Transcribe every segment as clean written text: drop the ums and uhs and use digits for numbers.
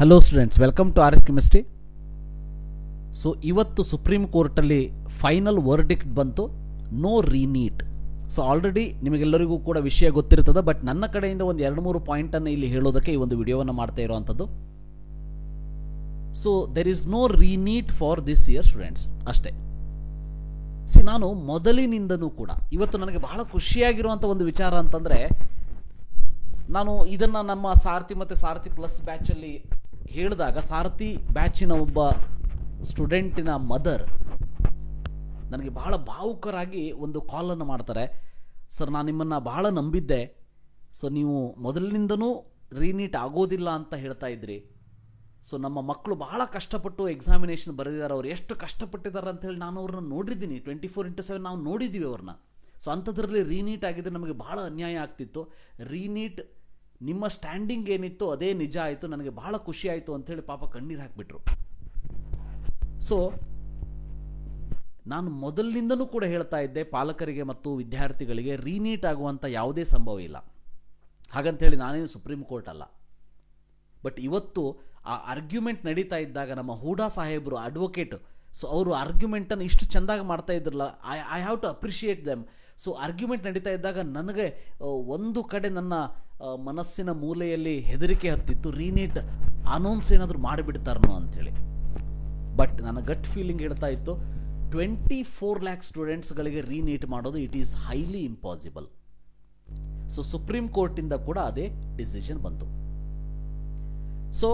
Hello students, welcome to RS chemistry. So ಇವತ್ತು supreme ಕೋರ್ಟಲ್ಲಿ final verdict ಬಂತು, no reNEET. So already ನಿಮಗೆಲ್ಲರಿಗೂ ಕೂಡ ವಿಷಯ ಗೊತ್ತಿರ್ತದೆ, ಬಟ್ ನನ್ನ ಕಡೆಯಿಂದ ಒಂದು 2-3 ಪಾಯಿಂಟನ್ನು ಇಲ್ಲಿ ಹೇಳೋದಕ್ಕೆ ಈ ಒಂದು ವಿಡಿಯೋವನ್ನು ಮಾಡ್ತಾ ಇರುವಂಥದ್ದು. So there is no reNEET for this year students ಅಷ್ಟೇ. ನಾನು ಮೊದಲಿನಿಂದನೂ ಕೂಡ ಇವತ್ತು ನನಗೆ ಬಹಳ ಖುಷಿಯಾಗಿರುವಂಥ ಒಂದು ವಿಚಾರ ಅಂತಂದರೆ, ನಾನು ಇದನ್ನು ನಮ್ಮ ಸಾರಥಿ ಮತ್ತು ಸಾರಥಿ ಪ್ಲಸ್ ಬ್ಯಾಚಲ್ಲಿ ಹೇಳಿದಾಗ ಸಾರಥಿ ಬ್ಯಾಚಿನ ಒಬ್ಬ ಸ್ಟೂಡೆಂಟಿನ ಮದರ್ ನನಗೆ ಬಹಳ ಭಾವುಕರಾಗಿ ಒಂದು ಕಾಲನ್ನು ಮಾಡ್ತಾರೆ. ಸರ್, ನಾನು ನಿಮ್ಮನ್ನು ಬಹಳ ನಂಬಿದ್ದೆ. ಸೊ ನೀವು ಮೊದಲಿನಿಂದನೂ ರೀನೀಟ್ ಆಗೋದಿಲ್ಲ ಅಂತ ಹೇಳ್ತಾ ಇದ್ರಿ. ಸೊ ನಮ್ಮ ಮಕ್ಕಳು ಬಹಳ ಕಷ್ಟಪಟ್ಟು ಎಕ್ಸಾಮಿನೇಷನ್ ಬರೆದಿದ್ದಾರೆ. ಅವ್ರು ಎಷ್ಟು ಕಷ್ಟಪಟ್ಟಿದ್ದಾರೆ ಅಂತ ಹೇಳಿ ನಾನು ಅವ್ರನ್ನ ನೋಡಿದ್ದೀನಿ. 24/7 ನಾವು ನೋಡಿದ್ದೀವಿ ಅವ್ರನ್ನ. ಸೊ ಅಂಥದ್ರಲ್ಲಿ ರೀನೀಟ್ ಆಗಿದ್ರೆ ನಮಗೆ ಬಹಳ ಅನ್ಯಾಯ ಆಗ್ತಿತ್ತು. ರೀನೀಟ್ ನಿಮ್ಮ ಸ್ಟ್ಯಾಂಡಿಂಗ್ ಏನಿತ್ತು ಅದೇ ನಿಜ ಆಯಿತು, ನನಗೆ ಬಹಳ ಖುಷಿ ಆಯಿತು ಅಂಥೇಳಿ ಪಾಪ ಕಣ್ಣೀರು ಹಾಕಿಬಿಟ್ರು. ಸೊ ನಾನು ಮೊದಲಿನಿಂದನೂ ಕೂಡ ಹೇಳ್ತಾ ಇದ್ದೆ ಪಾಲಕರಿಗೆ ಮತ್ತು ವಿದ್ಯಾರ್ಥಿಗಳಿಗೆ, ರೀನೀಟ್ ಆಗುವಂಥ ಯಾವುದೇ ಸಂಭವ ಇಲ್ಲ. ಹಾಗಂತೇಳಿ ನಾನೇನು ಸುಪ್ರೀಂ ಕೋರ್ಟ್ ಅಲ್ಲ. ಬಟ್ ಇವತ್ತು ಆ ಆರ್ಗ್ಯುಮೆಂಟ್ ನಡೀತಾ ಇದ್ದಾಗ ನಮ್ಮ ಹೂಡಾ ಸಾಹೇಬರು ಅಡ್ವೊಕೇಟ್, ಸೊ ಅವರು ಆರ್ಗ್ಯುಮೆಂಟನ್ನು ಇಷ್ಟು ಚೆಂದಾಗಿ ಮಾಡ್ತಾ ಇದ್ರಲ್ಲ, I have to appreciate them. So argument ನಡೀತಾ ಇದ್ದಾಗ ನನಗೆ ಒಂದು ಕಡೆ ನನ್ನ ಮನಸ್ಸಿನ ಮೂಲೆಯಲ್ಲಿ ಹೆದರಿಕೆ ಹತ್ತಿತ್ತು, ರೀನೀಟ್ ಅನೌನ್ಸ್ ಏನಾದರೂ ಮಾಡಿಬಿಡ್ತಾರನೋ ಅಂಥೇಳಿ. ಬಟ್ ನನ್ನ ಗಟ್ ಫೀಲಿಂಗ್ ಹೇಳ್ತಾ ಇತ್ತು, 24 lakh ಸ್ಟೂಡೆಂಟ್ಸ್ಗಳಿಗೆ ರೀನೀಟ್ ಮಾಡೋದು it is highly impossible. So supreme ಕೋರ್ಟಿಂದ ಕೂಡ ಅದೇ ಡಿಸಿಷನ್ ಬಂತು. ಸೊ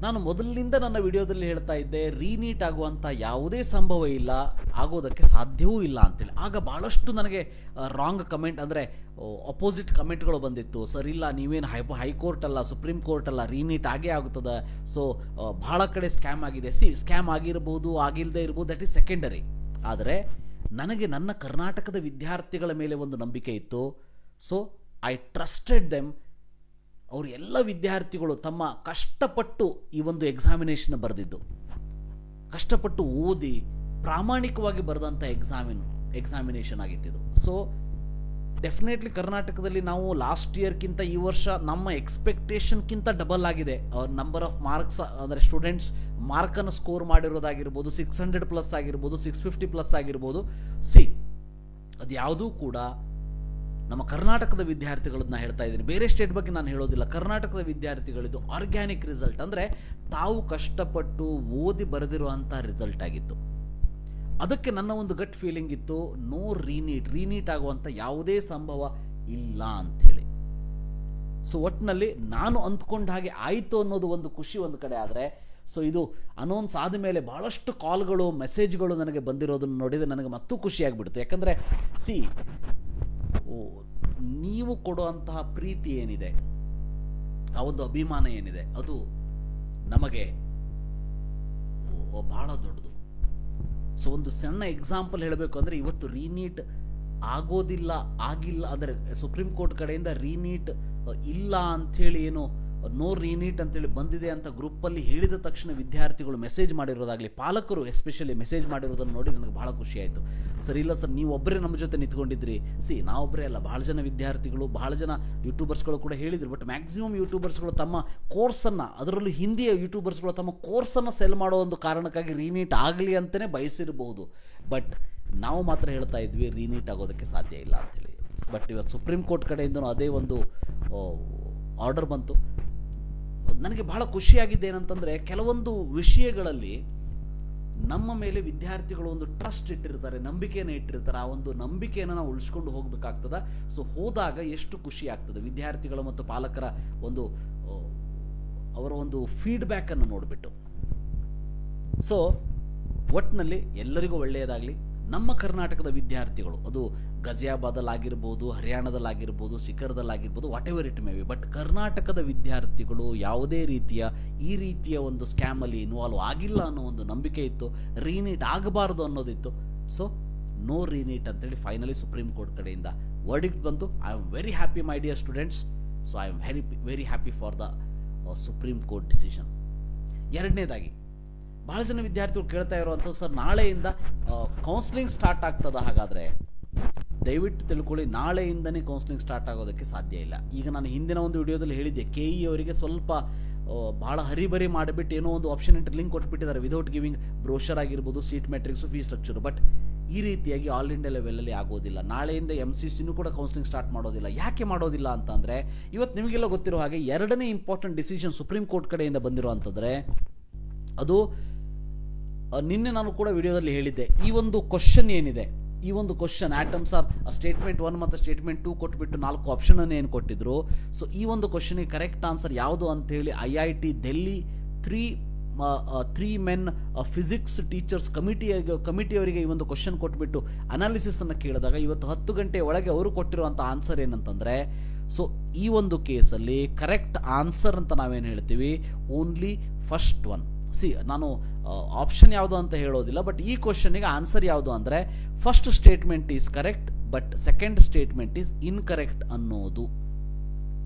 ನಾನು ಮೊದಲಿನಿಂದ ನನ್ನ ವಿಡಿಯೋದಲ್ಲಿ ಹೇಳ್ತಾ ಇದ್ದೆ, ರೀನೀಟ್ ಆಗುವಂಥ ಯಾವುದೇ ಸಂಭವ ಇಲ್ಲ, ಆಗೋದಕ್ಕೆ ಸಾಧ್ಯವೂ ಇಲ್ಲ ಅಂತೇಳಿ. ಆಗ ಭಾಳಷ್ಟು ನನಗೆ ರಾಂಗ್ ಕಮೆಂಟ್, ಅಂದರೆ ಅಪೋಸಿಟ್ ಕಮೆಂಟ್ಗಳು ಬಂದಿತ್ತು. ಸರ್ ಇಲ್ಲ, ನೀವೇನು ಹೈಕೋರ್ಟ್ ಅಲ್ಲ, ಸುಪ್ರೀಂ ಕೋರ್ಟ್ ಅಲ್ಲ, ರೀನೀಟ್ ಆಗೇ ಆಗುತ್ತದೆ. ಸೊ ಭಾಳ ಕಡೆ ಸ್ಕ್ಯಾಮ್ ಆಗಿದೆ. ಸ್ಕ್ಯಾಮ್ ಆಗಿರ್ಬೋದು, ಆಗಿಲ್ಲದೆ ಇರ್ಬೋದು, ದಟ್ ಈಸ್ ಸೆಕೆಂಡರಿ. ಆದರೆ ನನಗೆ ನನ್ನ ಕರ್ನಾಟಕದ ವಿದ್ಯಾರ್ಥಿಗಳ ಮೇಲೆ ಒಂದು ನಂಬಿಕೆ ಇತ್ತು. So I trusted them. ಅವರು ಎಲ್ಲ ವಿದ್ಯಾರ್ಥಿಗಳು ತಮ್ಮ ಕಷ್ಟಪಟ್ಟು ಈ ಒಂದು ಎಕ್ಸಾಮಿನೇಷನ್ ಬರೆದಿದ್ದು, ಕಷ್ಟಪಟ್ಟು ಓದಿ ಪ್ರಾಮಾಣಿಕವಾಗಿ ಬರೆದಂಥ ಎಕ್ಸಾಮಿನೇಷನ್ ಆಗಿದ್ದು. ಸೊ ಡೆಫಿನೆಟ್ಲಿ ಕರ್ನಾಟಕದಲ್ಲಿ ನಾವು ಲಾಸ್ಟ್ ಇಯರ್ಗಿಂತ ಈ ವರ್ಷ ನಮ್ಮ ಎಕ್ಸ್ಪೆಕ್ಟೇಷನ್ಗಿಂತ ಡಬಲ್ ಆಗಿದೆ ನಂಬರ್ ಆಫ್ ಮಾರ್ಕ್ಸ್. ಅಂದರೆ ಸ್ಟೂಡೆಂಟ್ಸ್ ಮಾರ್ಕನ್ನು ಸ್ಕೋರ್ ಮಾಡಿರೋದಾಗಿರ್ಬೋದು, 600+ ಆಗಿರ್ಬೋದು, 650+ ಆಗಿರ್ಬೋದು. ಅದು ಯಾವುದೂ ಕೂಡ ನಮ್ಮ ಕರ್ನಾಟಕದ ವಿದ್ಯಾರ್ಥಿಗಳನ್ನ ಹೇಳ್ತಾ ಇದ್ದೀನಿ, ಬೇರೆ ಸ್ಟೇಟ್ ಬಗ್ಗೆ ನಾನು ಹೇಳೋದಿಲ್ಲ. ಕರ್ನಾಟಕದ ವಿದ್ಯಾರ್ಥಿಗಳಿದ್ದು ಆರ್ಗ್ಯಾನಿಕ್ ರಿಸಲ್ಟ್, ಅಂದರೆ ತಾವು ಕಷ್ಟಪಟ್ಟು ಓದಿ ಬರೆದಿರುವಂಥ ರಿಸಲ್ಟ್ ಆಗಿತ್ತು. ಅದಕ್ಕೆ ನನ್ನ ಒಂದು ಗಟ್ ಫೀಲಿಂಗ್ ಇತ್ತು, ನೋ ರೀನೀಟ್ ಆಗುವಂಥ ಯಾವುದೇ ಸಂಭವ ಇಲ್ಲ ಅಂಥೇಳಿ. ಸೊ ಒಟ್ಟಿನಲ್ಲಿ ನಾನು ಅಂದ್ಕೊಂಡ ಹಾಗೆ ಆಯಿತು ಅನ್ನೋದು ಒಂದು ಖುಷಿ ಒಂದು ಕಡೆ. ಆದರೆ ಸೊ ಇದು ಅನೌನ್ಸ್ ಆದಮೇಲೆ ಭಾಳಷ್ಟು ಕಾಲ್ಗಳು, ಮೆಸೇಜ್ಗಳು ನನಗೆ ಬಂದಿರೋದನ್ನು ನೋಡಿದರೆ ನನಗೆ ಮತ್ತೂ ಖುಷಿಯಾಗಿಬಿಡ್ತು. ಯಾಕಂದರೆ ನೀವು ಕೊಡುವಂತಹ ಪ್ರೀತಿ ಏನಿದೆ, ಆ ಒಂದು ಅಭಿಮಾನ ಏನಿದೆ, ಅದು ನಮಗೆ ಬಹಳ ದೊಡ್ಡದು. ಸೊ ಒಂದು ಸಣ್ಣ ಎಕ್ಸಾಂಪಲ್ ಹೇಳಬೇಕು ಅಂದರೆ, ಇವತ್ತು ರೀನೀಟ್ ಆಗೋದಿಲ್ಲ, ಆಗಿಲ್ಲ ಅಂದರೆ ಸುಪ್ರೀಂ ಕೋರ್ಟ್ ಕಡೆಯಿಂದ ರೀನೀಟ್ ಇಲ್ಲ ಅಂಥೇಳಿ, ಏನು ನೋ ರೀನೀಟ್ ಅಂತೇಳಿ ಬಂದಿದೆ ಅಂತ ಗ್ರೂಪಲ್ಲಿ ಹೇಳಿದ ತಕ್ಷಣ ವಿದ್ಯಾರ್ಥಿಗಳು ಮೆಸೇಜ್ ಮಾಡಿರೋದಾಗಲಿ, ಪಾಲಕರು ಎಸ್ಪೆಷಲಿ ಮೆಸೇಜ್ ಮಾಡಿರೋದನ್ನು ನೋಡಿ ನನಗೆ ಬಹಳ ಖುಷಿ ಆಯಿತು. ಸರ್ ಇಲ್ಲ ಸರ್, ನೀವು ಒಬ್ಬರೇ ನಮ್ಮ ಜೊತೆ ನಿಂತ್ಕೊಂಡಿದ್ರಿ. ನಾವೊಬ್ಬರೇ ಅಲ್ಲ, ಬಹಳ ಜನ ವಿದ್ಯಾರ್ಥಿಗಳು, ಬಹಳ ಜನ ಯೂಟ್ಯೂಬರ್ಸ್ಗಳು ಕೂಡ ಹೇಳಿದರು. ಬಟ್ ಮ್ಯಾಕ್ಸಿಮಮ್ ಯೂಟ್ಯೂಬರ್ಸ್ಗಳು ತಮ್ಮ ಕೋರ್ಸನ್ನು, ಅದರಲ್ಲೂ ಹಿಂದಿಯ ಯೂಟ್ಯೂಬರ್ಸ್ಗಳು ತಮ್ಮ ಕೋರ್ಸನ್ನು ಸೆಲ್ ಮಾಡೋ ಒಂದು ಕಾರಣಕ್ಕಾಗಿ ರೀನೀಟ್ ಆಗಲಿ ಅಂತಲೇ ಬಯಸಿರಬಹುದು. ಬಟ್ ನಾವು ಮಾತ್ರ ಹೇಳ್ತಾ ಇದ್ವಿ ರೀನೀಟ್ ಆಗೋದಕ್ಕೆ ಸಾಧ್ಯ ಇಲ್ಲ ಅಂಥೇಳಿ. ಬಟ್ ಇವತ್ತು ಸುಪ್ರೀಂ ಕೋರ್ಟ್ ಕಡೆಯಿಂದನೂ ಅದೇ ಒಂದು ಆರ್ಡರ್ ಬಂತು. ನನಗೆ ಬಹಳ ಖುಷಿಯಾಗಿದ್ದು ಏನಂತಂದರೆ, ಕೆಲವೊಂದು ವಿಷಯಗಳಲ್ಲಿ ನಮ್ಮ ಮೇಲೆ ವಿದ್ಯಾರ್ಥಿಗಳು ಒಂದು ಟ್ರಸ್ಟ್ ಇಟ್ಟಿರ್ತಾರೆ, ನಂಬಿಕೆಯನ್ನು ಇಟ್ಟಿರ್ತಾರೆ. ಆ ಒಂದು ನಂಬಿಕೆಯನ್ನು ನಾವು ಉಳಿಸ್ಕೊಂಡು ಹೋಗಬೇಕಾಗ್ತದೆ. ಸೊ ಹೋದಾಗ ಎಷ್ಟು ಖುಷಿ ಆಗ್ತದೆ ವಿದ್ಯಾರ್ಥಿಗಳು ಮತ್ತು ಪಾಲಕರ ಒಂದು ಅವರ ಒಂದು ಫೀಡ್ಬ್ಯಾಕನ್ನು ನೋಡಿಬಿಟ್ಟು. ಸೊ ಒಟ್ಟಿನಲ್ಲಿ ಎಲ್ಲರಿಗೂ ಒಳ್ಳೆಯದಾಗಲಿ. ನಮ್ಮ ಕರ್ನಾಟಕದ ವಿದ್ಯಾರ್ಥಿಗಳು, ಅದು ಗಜಿಯಾಬಾದಲ್ಲಾಗಿರ್ಬೋದು, ಹರಿಯಾಣದಲ್ಲಾಗಿರ್ಬೋದು, ಶಿಖರದಲ್ಲಾಗಿರ್ಬೋದು, whatever it may be, but ಕರ್ನಾಟಕದ ವಿದ್ಯಾರ್ಥಿಗಳು ಯಾವುದೇ ಈ ರೀತಿಯ ಒಂದು ಸ್ಕ್ಯಾಮಲ್ಲಿ ಇನ್ವಾಲ್ವ್ ಆಗಿಲ್ಲ ಅನ್ನೋ ಒಂದು ನಂಬಿಕೆ ಇತ್ತು. ರೀನೀಟ್ ಆಗಬಾರ್ದು ಅನ್ನೋದಿತ್ತು. ಸೊ ನೋ ರೀನೀಟ್ ಅಂತೇಳಿ ಫೈನಲಿ ಸುಪ್ರೀಂ ಕೋರ್ಟ್ ಕಡೆಯಿಂದ ವರ್ಡಿಕ್ಟ್ ಬಂತು. I am very happy my dear students. So I am very happy for the supreme court decision. ಎರಡನೇದಾಗಿ, ಬಹಳ ಜನ ವಿದ್ಯಾರ್ಥಿಗಳು ಕೇಳ್ತಾ ಇರುವಂಥದ್ದು, ಸರ್ ನಾಳೆಯಿಂದ ಕೌನ್ಸಿಲಿಂಗ್ ಸ್ಟಾರ್ಟ್ ಆಗ್ತದ? ಹಾಗಾದರೆ ದಯವಿಟ್ಟು ತಿಳ್ಕೊಳ್ಳಿ, ನಾಳೆಯಿಂದನೇ ಕೌನ್ಸಿಲಿಂಗ್ ಸ್ಟಾರ್ಟ್ ಆಗೋದಕ್ಕೆ ಸಾಧ್ಯ ಇಲ್ಲ. ಈಗ ನಾನು ಹಿಂದಿನ ಒಂದು ವಿಡಿಯೋದಲ್ಲಿ ಹೇಳಿದ್ದೆ, KE ಅವರಿಗೆ ಸ್ವಲ್ಪ ಭಾಳ ಹರಿಬರಿ ಮಾಡಿಬಿಟ್ಟು ಏನೋ ಒಂದು ಆಪ್ಷನ್ ಎಂಟ್ರಿ ಲಿಂಕ್ ಕೊಟ್ಬಿಟ್ಟಿದ್ದಾರೆ ವಿದೌಟ್ ಗಿವಿಂಗ್ ಬ್ರೋಷರ್ ಆಗಿರ್ಬೋದು, seat matrix, fees structure. But ಈ ರೀತಿಯಾಗಿ ಆಲ್ ಇಂಡಿಯಾ ಲೆವೆಲಲ್ಲಿ ಆಗೋದಿಲ್ಲ. ನಾಳೆಯಿಂದ MCCನೂ ಕೂಡ ಕೌನ್ಸಿಲಿಂಗ್ ಸ್ಟಾರ್ಟ್ ಮಾಡೋದಿಲ್ಲ. ಯಾಕೆ ಮಾಡೋದಿಲ್ಲ ಅಂತಂದರೆ, ಇವತ್ತು ನಿಮಗೆಲ್ಲ ಗೊತ್ತಿರೋ ಹಾಗೆ ಎರಡನೇ ಇಂಪಾರ್ಟೆಂಟ್ ಡಿಸಿಷನ್ ಸುಪ್ರೀಂ ಕೋರ್ಟ್ ಕಡೆಯಿಂದ ಬಂದಿರೋ ಅಂತಂದರೆ, ಅದು ನಿನ್ನೆ ನಾನು ಕೂಡ ವಿಡಿಯೋದಲ್ಲಿ ಹೇಳಿದ್ದೆ. ಈ ಒಂದು ಕ್ವಶನ್ ಏನಿದೆ, ಈ ಒಂದು ಕ್ವಶನ್ ಆಟಮ್ಸ್ ಆರ್ ಸ್ಟೇಟ್ಮೆಂಟ್ 1 ಮತ್ತು ಸ್ಟೇಟ್ಮೆಂಟ್ 2 ಕೊಟ್ಬಿಟ್ಟು 4 ಆಪ್ಷನನ್ನು ಏನು ಕೊಟ್ಟಿದ್ರು. ಸೊ ಈ ಒಂದು ಕ್ವಶನ್ಗೆ ಕರೆಕ್ಟ್ ಆನ್ಸರ್ ಯಾವುದು ಅಂತೇಳಿ IIT Delhi 3 men physics teachers ಕಮಿಟಿಯವರಿಗೆ ಈ ಒಂದು ಕ್ವಶನ್ ಕೊಟ್ಬಿಟ್ಟು ಅನಾಲಿಸಿಸನ್ನು ಕೇಳಿದಾಗ ಇವತ್ತು 10 ಗಂಟೆ ಒಳಗೆ ಅವರು ಕೊಟ್ಟಿರುವಂಥ ಆನ್ಸರ್ ಏನಂತಂದರೆ, ಸೊ ಈ ಒಂದು ಕೇಸಲ್ಲಿ ಕರೆಕ್ಟ್ ಆನ್ಸರ್ ಅಂತ ನಾವೇನು ಹೇಳ್ತೀವಿ, ಓನ್ಲಿ ಫಸ್ಟ್ ಒನ್. ನಾನು ಆಪ್ಷನ್ ಯಾವುದು ಅಂತ ಹೇಳೋದಿಲ್ಲ, ಬಟ್ ಈ ಕ್ವಶನ್ಗೆ ಆನ್ಸರ್ ಯಾವುದು ಅಂದರೆ first statement is correct but second statement is incorrect ಅನ್ನೋದು.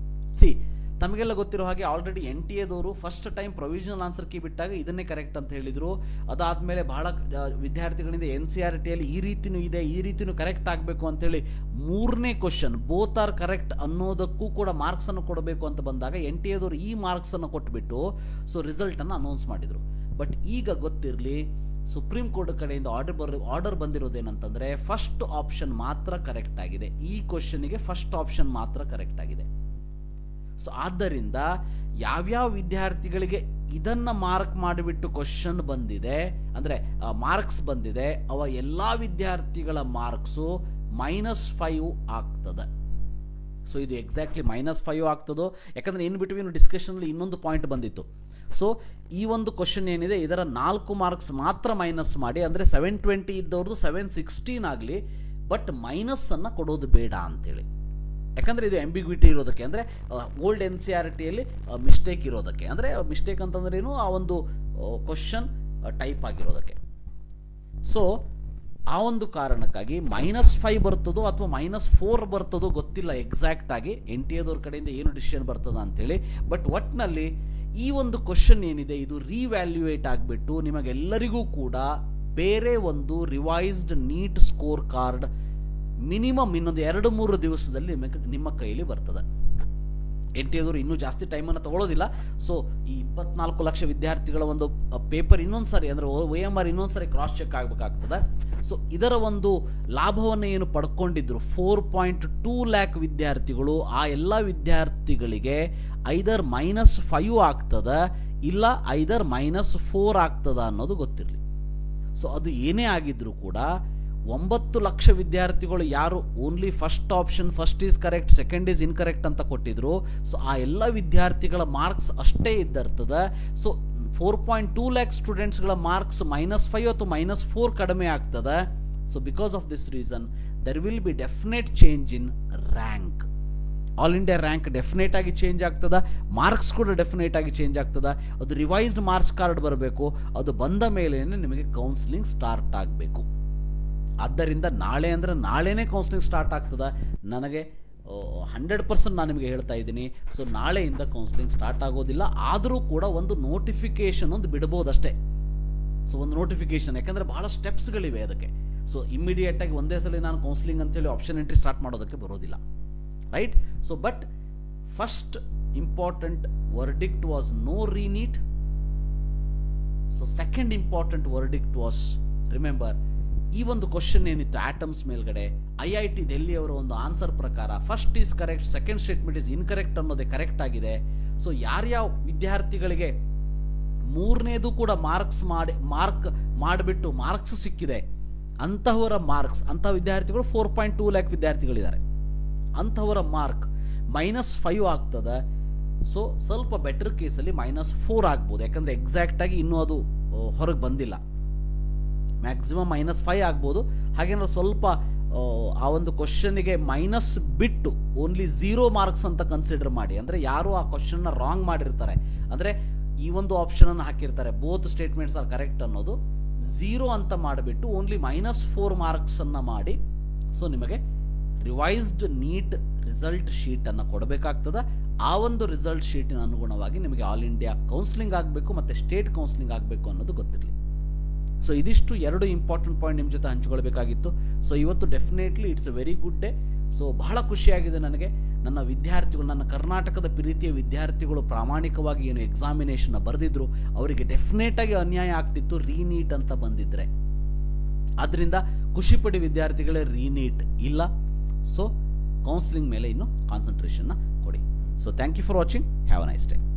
ತಮಗೆಲ್ಲ ಗೊತ್ತಿರೋ ಹಾಗೆ already NTA first time provisional answer key ಬಿಟ್ಟಾಗ ಇದನ್ನೇ ಕರೆಕ್ಟ್ ಅಂತ ಹೇಳಿದರು. ಅದಾದಮೇಲೆ ಬಹಳ ವಿದ್ಯಾರ್ಥಿಗಳಿಂದ NCERTಯಲ್ಲಿ ಈ ರೀತಿಯೂ ಇದೆ, ಈ ರೀತಿಯೂ ಕರೆಕ್ಟ್ ಆಗಬೇಕು ಅಂತೇಳಿ 3ನೇ ಕ್ವಶನ್ ಬೋತ್ ಆರ್ ಕರೆಕ್ಟ್ ಅನ್ನೋದಕ್ಕೂ ಕೂಡ ಮಾರ್ಕ್ಸನ್ನು ಕೊಡಬೇಕು ಅಂತ ಬಂದಾಗ NTA ಈ ಮಾರ್ಕ್ಸನ್ನು ಕೊಟ್ಬಿಟ್ಟು ಸೊ ರಿಸಲ್ಟನ್ನು ಅನೌನ್ಸ್ ಮಾಡಿದರು. ಬಟ್ ಈಗ ಗೊತ್ತಿರಲಿ, ಸುಪ್ರೀಂ ಕೋರ್ಟ್ ಕಡೆಯಿಂದ ಆರ್ಡರ್ ಬಂದಿರೋದೇನಂತಂದರೆ ಫಸ್ಟ್ ಆಪ್ಷನ್ ಮಾತ್ರ ಕರೆಕ್ಟ್ ಆಗಿದೆ. ಈ ಕ್ವಶನ್ಗೆ ಫಸ್ಟ್ ಆಪ್ಷನ್ ಮಾತ್ರ ಕರೆಕ್ಟ್ ಆಗಿದೆ. ಸೊ ಆದ್ದರಿಂದ ಯಾವ್ಯಾವ ವಿದ್ಯಾರ್ಥಿಗಳಿಗೆ ಇದನ್ನು ಮಾರ್ಕ್ ಮಾಡಿಬಿಟ್ಟು ಕ್ವಶನ್ ಬಂದಿದೆ, ಅಂದರೆ ಮಾರ್ಕ್ಸ್ ಬಂದಿದೆ, ಅವ ಎಲ್ಲ ವಿದ್ಯಾರ್ಥಿಗಳ ಮಾರ್ಕ್ಸು -5 ಆಗ್ತದೆ. ಸೊ ಇದು ಎಕ್ಸಾಕ್ಟ್ಲಿ -5 ಆಗ್ತದೋ, ಯಾಕಂದರೆ ಇನ್ ಬಿಟ್ವೀನ್ ಡಿಸ್ಕಷನಲ್ಲಿ ಇನ್ನೊಂದು ಪಾಯಿಂಟ್ ಬಂದಿತ್ತು. ಸೊ ಈ ಒಂದು ಕ್ವಶನ್ ಏನಿದೆ ಇದರ 4 ಮಾರ್ಕ್ಸ್ ಮಾತ್ರ ಮೈನಸ್ ಮಾಡಿ, ಅಂದರೆ 720 ಇದ್ದವ್ರದ್ದು 716 ಆಗಲಿ, ಬಟ್ ಮೈನಸ್ಸನ್ನು ಕೊಡೋದು ಬೇಡ ಅಂತೇಳಿ. ಯಾಕಂದರೆ ಇದು ಎಂಬಿಗ್ವಿಟಿ ಇರೋದಕ್ಕೆ, ಅಂದರೆ ಓಲ್ಡ್ NCERTಯಲ್ಲಿ ಮಿಸ್ಟೇಕ್ ಇರೋದಕ್ಕೆ, ಅಂದರೆ ಮಿಸ್ಟೇಕ್ ಅಂತಂದ್ರೇನು, ಆ ಒಂದು ಕ್ವಶನ್ ಟೈಪ್ ಆಗಿರೋದಕ್ಕೆ. ಸೊ ಆ ಒಂದು ಕಾರಣಕ್ಕಾಗಿ -5 ಬರ್ತದೋ ಅಥವಾ -4 ಬರ್ತದೋ ಗೊತ್ತಿಲ್ಲ ಎಕ್ಸಾಕ್ಟ್ ಆಗಿ NTA ಕಡೆಯಿಂದ ಏನು ಡಿಸಿಷನ್ ಬರ್ತದ ಅಂತೇಳಿ. ಬಟ್ ಒಟ್ಟಿನಲ್ಲಿ ಈ ಒಂದು ಕ್ವಶನ್ ಏನಿದೆ ಇದು ರಿವ್ಯಾಲ್ಯೂಯೇಟ್ ಆಗಿಬಿಟ್ಟು ನಿಮಗೆಲ್ಲರಿಗೂ ಕೂಡ ಬೇರೆ ಒಂದು revised NEET score card minimum ಇನ್ನೊಂದು 2-3 ದಿವಸದಲ್ಲಿ ನಿಮ್ಮ ಕೈಯಲ್ಲಿ ಬರ್ತದೆ. NTA ಇನ್ನೂ ಜಾಸ್ತಿ ಟೈಮನ್ನು ತಗೊಳ್ಳೋದಿಲ್ಲ. ಸೊ ಈ 24 ಲಕ್ಷ ವಿದ್ಯಾರ್ಥಿಗಳ ಒಂದು ಪೇಪರ್ ಇನ್ನೊಂದು ಸಾರಿ, ಅಂದರೆ OMR ಇನ್ನೊಂದು ಸಾರಿ ಕ್ರಾಸ್ ಚೆಕ್ ಆಗಬೇಕಾಗ್ತದೆ. ಸೊ ಇದರ ಒಂದು ಲಾಭವನ್ನು ಏನು ಪಡ್ಕೊಂಡಿದ್ರು 4.2 ಲ್ಯಾಕ್ ವಿದ್ಯಾರ್ಥಿಗಳು, ಆ ಎಲ್ಲ ವಿದ್ಯಾರ್ಥಿಗಳಿಗೆ ಐದರ್ -5 ಆಗ್ತದ ಇಲ್ಲ ಐದರ್ -4 ಆಗ್ತದ ಅನ್ನೋದು ಗೊತ್ತಿರಲಿ. ಸೊ ಅದು ಏನೇ ಆಗಿದ್ರೂ ಕೂಡ 9 ಲಕ್ಷ ವಿದ್ಯಾರ್ಥಿಗಳು ಯಾರು only first option first is correct second is incorrect ಅಂತ ಕೊಟ್ಟಿದ್ರು, ಸೊ ಆ ಎಲ್ಲ ವಿದ್ಯಾರ್ಥಿಗಳ ಮಾರ್ಕ್ಸ್ ಅಷ್ಟೇ ಇದ್ದಿರ್ತದೆ. ಸೊ 4.2 ಲ್ಯಾಕ್ ಸ್ಟೂಡೆಂಟ್ಸ್ಗಳ ಮಾರ್ಕ್ಸ್ -5 ಅಥವಾ -4 ಕಡಿಮೆ ಆಗ್ತದೆ. So because of this reason there will be definite change in rank. All India rank definite ಆಗಿ ಚೇಂಜ್ ಆಗ್ತದ, ಮಾರ್ಕ್ಸ್ ಕೂಡ ಡೆಫಿನೆಟ್ ಆಗಿ ಚೇಂಜ್ ಆಗ್ತದ. ಅದು ರಿವೈಸ್ಡ್ ಮಾರ್ಕ್ಸ್ ಕಾರ್ಡ್ ಬರಬೇಕು, ಅದು ಬಂದ ಮೇಲೆ ನಿಮಗೆ ಕೌನ್ಸಿಲಿಂಗ್ ಸ್ಟಾರ್ಟ್ ಆಗಬೇಕು. ಆದ್ದರಿಂದ ನಾಳೆ ಅಂದರೆ ನಾಳೆನೇ ಕೌನ್ಸಿಲಿಂಗ್ ಸ್ಟಾರ್ಟ್ ಆಗ್ತದೆ. ನನಗೆ 100% ನಾನು ನಿಮಗೆ ಹೇಳ್ತಾ ಇದ್ದೀನಿ. ಸೊ ನಾಳೆಯಿಂದ ಕೌನ್ಸಿಲಿಂಗ್ ಸ್ಟಾರ್ಟ್ ಆಗೋದಿಲ್ಲ, ಆದರೂ ಕೂಡ ಒಂದು ನೋಟಿಫಿಕೇಶನ್ ಒಂದು ಬಿಡ್ಬೋದಷ್ಟೇ. ಸೊ ಒಂದು ನೋಟಿಫಿಕೇಶನ್, ಯಾಕಂದರೆ ಬಹಳ ಸ್ಟೆಪ್ಸ್ಗಳಿವೆ ಅದಕ್ಕೆ. ಸೊ ಇಮ್ಮಿಡಿಯೇಟಾಗಿ ಒಂದೇ ಸಲ ನಾನು ಕೌನ್ಸಿಲಿಂಗ್ ಅಂತೇಳಿ ಆಪ್ಷನ್ ಎಂಟ್ರಿ ಸ್ಟಾರ್ಟ್ ಮಾಡೋದಕ್ಕೆ ಬರೋದಿಲ್ಲ, right? So but first important verdict was no reNEET. So second important verdict was, remember, ಈ ಒಂದು ಕ್ವಶನ್ ಏನಿತ್ತು ಆಟಮ್ಸ್ ಮೇಲ್ಗಡೆ IIT ಡೆಲ್ಲಿ ಅವರ ಒಂದು ಆನ್ಸರ್ ಪ್ರಕಾರ first is correct second statement is incorrect ಅನ್ನೋದೇ ಕರೆಕ್ಟ್ ಆಗಿದೆ. ಸೊ ಯಾರ್ಯಾವ ವಿದ್ಯಾರ್ಥಿಗಳಿಗೆ 3ನೇದು ಕೂಡ ಮಾರ್ಕ್ ಮಾಡಿಬಿಟ್ಟು ಮಾರ್ಕ್ಸ್ ಸಿಕ್ಕಿದೆ ಅಂತಹವರ ಮಾರ್ಕ್ಸ್, ಅಂತಹ ವಿದ್ಯಾರ್ಥಿಗಳು 4.2 ಲ್ಯಾಕ್ ವಿದ್ಯಾರ್ಥಿಗಳಿದ್ದಾರೆ, ಅಂಥವರ ಮಾರ್ಕ್ -5 ಆಗ್ತದೆ. ಸೊ ಸ್ವಲ್ಪ ಬೆಟರ್ ಕೇಸಲ್ಲಿ -4 ಆಗ್ಬೋದು, ಯಾಕಂದರೆ ಎಕ್ಸಾಕ್ಟಾಗಿ ಇನ್ನೂ ಅದು ಹೊರಗೆ ಬಂದಿಲ್ಲ. ಮ್ಯಾಕ್ಸಿಮಮ್ -5 ಆಗ್ಬೋದು. ಹಾಗೇನಾದ್ರು ಸ್ವಲ್ಪ ಆ ಒಂದು ಕ್ವಶನ್ಗೆ ಮೈನಸ್ ಬಿಟ್ಟು ಓನ್ಲಿ 0 ಮಾರ್ಕ್ಸ್ ಅಂತ ಕನ್ಸಿಡರ್ ಮಾಡಿ, ಅಂದರೆ ಯಾರು ಆ ಕ್ವಶನ್ನ ರಾಂಗ್ ಮಾಡಿರ್ತಾರೆ, ಅಂದರೆ ಈ ಒಂದು ಆಪ್ಷನನ್ನು ಹಾಕಿರ್ತಾರೆ ಬೋತ್ ಸ್ಟೇಟ್ಮೆಂಟ್ಸ್ ಆರ್ ಕರೆಕ್ಟ್ ಅನ್ನೋದು 0 ಅಂತ ಮಾಡಿಬಿಟ್ಟು ಓನ್ಲಿ -4 ಮಾರ್ಕ್ಸನ್ನು ಮಾಡಿ. ಸೊ ನಿಮಗೆ ರಿವೈಸ್ಡ್ ನೀಟ್ ರಿಸಲ್ಟ್ ಶೀಟನ್ನು ಕೊಡಬೇಕಾಗ್ತದೆ. ಆ ಒಂದು ರಿಸಲ್ಟ್ ಶೀಟಿನ ಅನುಗುಣವಾಗಿ ನಿಮಗೆ ಆಲ್ ಇಂಡಿಯಾ ಕೌನ್ಸಿಲಿಂಗ್ ಆಗಬೇಕು ಮತ್ತು ಸ್ಟೇಟ್ ಕೌನ್ಸಿಲಿಂಗ್ ಆಗಬೇಕು ಅನ್ನೋದು ಗೊತ್ತಿರಲಿ. ಸೊ ಇದಿಷ್ಟು 2 ಇಂಪಾರ್ಟೆಂಟ್ ಪಾಯಿಂಟ್ ನಿಮ್ಮ ಜೊತೆ ಹಂಚಿಕೊಳ್ಬೇಕಾಗಿತ್ತು. ಸೊ ಇವತ್ತು definitely it's A very good day. So ಬಹಳ ಖುಷಿಯಾಗಿದೆ ನನಗೆ. ನನ್ನ ವಿದ್ಯಾರ್ಥಿಗಳು, ನನ್ನ ಕರ್ನಾಟಕದ ಪ್ರೀತಿಯ ವಿದ್ಯಾರ್ಥಿಗಳು ಪ್ರಾಮಾಣಿಕವಾಗಿ ಏನು ಎಕ್ಸಾಮಿನೇಷನ್ನ ಬರೆದಿದ್ರು ಅವರಿಗೆ ಡೆಫಿನೆಟಾಗಿ ಅನ್ಯಾಯ ಆಗ್ತಿತ್ತು ರೀನೀಟ್ ಅಂತ ಬಂದಿದ್ರೆ. ಆದ್ದರಿಂದ ಖುಷಿಪಡಿ ವಿದ್ಯಾರ್ಥಿಗಳೇ, ರೀನೀಟ್ ಇಲ್ಲ. ಸೊ ಕೌನ್ಸಿಲಿಂಗ್ ಮೇಲೆ ಇನ್ನು ಕಾನ್ಸಂಟ್ರೇಷನ್ನ ಕೊಡಿ. So thank you for watching. Have a nice day.